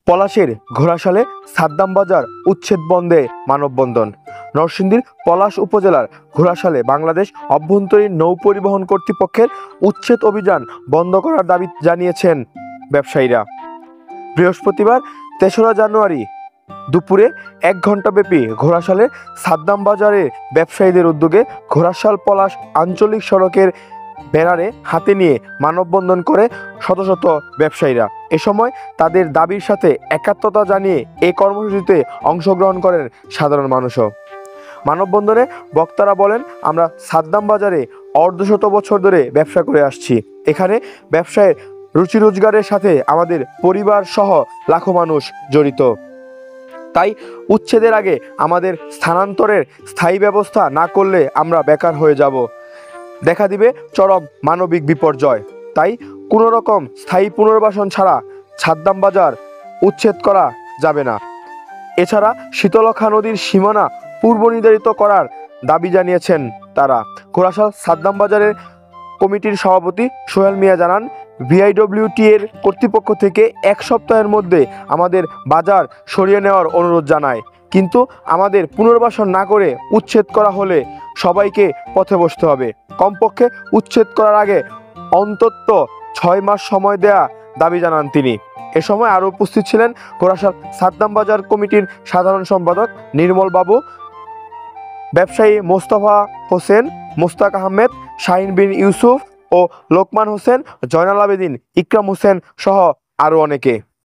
পলাশের ঘোড়াশালে সাদ্দাম বাজার উচ্ছেদ বন্ধে মানববন্ধন। নরসিংদীর পলাশ উপজেলার ঘোড়াশালে বাংলাদেশ অভ্যন্তরীণ নৌ পরিবহন কর্তৃপক্ষের উচ্ছেদ অভিযান বন্ধ করার দাবি জানিয়েছেন ব্যবসায়ীরা। বৃহস্পতিবার ৩রা জানুয়ারি দুপুরে ১ ঘণ্টাব্যাপী ঘোড়াশালের সাদ্দাম বাজারের ব্যবসায়ীদের উদ্যোগে ঘোড়াশাল পলাশ আঞ্চলিক সড়কের ব্যানারে হাতে নিয়ে মানববন্ধন করে শত শত ব্যবসায়ীরা। এ সময় তাদের দাবির সাথে একাত্মতা জানিয়ে এই কর্মসূচিতে অংশগ্রহণ করেন সাধারণ মানুষও। মানববন্ধনে বক্তারা বলেন, আমরা সাদ্দাম বাজারে অর্ধশত বছর ধরে ব্যবসা করে আসছি। এখানে ব্যবসায়ের রুচি রোজগারের সাথে আমাদের পরিবার সহ লাখো মানুষ জড়িত। তাই উচ্ছেদের আগে আমাদের স্থানান্তরের স্থায়ী ব্যবস্থা না করলে আমরা বেকার হয়ে যাব, দেখা দিবে চরম মানবিক বিপর্যয়। তাই কোনো রকম স্থায়ী পুনর্বাসন ছাড়া সাদ্দাম বাজার উচ্ছেদ করা যাবে না। এছাড়া শীতলক্ষা নদীর সীমানা পূর্ব নির্ধারিত করার দাবি জানিয়েছেন তারা। ঘোড়াশাল সাদ্দাম বাজারের কমিটির সভাপতি সোহেল মিয়া জানান, বিআইডব্লিউটি এর কর্তৃপক্ষ থেকে ১ সপ্তাহের মধ্যে আমাদের বাজার সরিয়ে নেওয়ার অনুরোধ জানায়, কিন্তু আমাদের পুনর্বাসন না করে উচ্ছেদ করা হলে সবাইকে পথে বসতে হবে। কমপক্ষে উচ্ছেদ করার আগে অন্তত ৬ মাস সময় দেয়া দাবি জানান তিনি। এ সময় আরও উপস্থিত ছিলেন ঘোড়াশাল সাদ্দাম বাজার কমিটির সাধারণ সম্পাদক নির্মল বাবু, ব্যবসায়ী মোস্তফা হোসেন, মোস্তাক আহমেদ, শাহিন বিন ইউসুফ ও লোকমান হোসেন, জয়নাল আবেদিন, ইকরাম হোসেন সহ আরও অনেকে।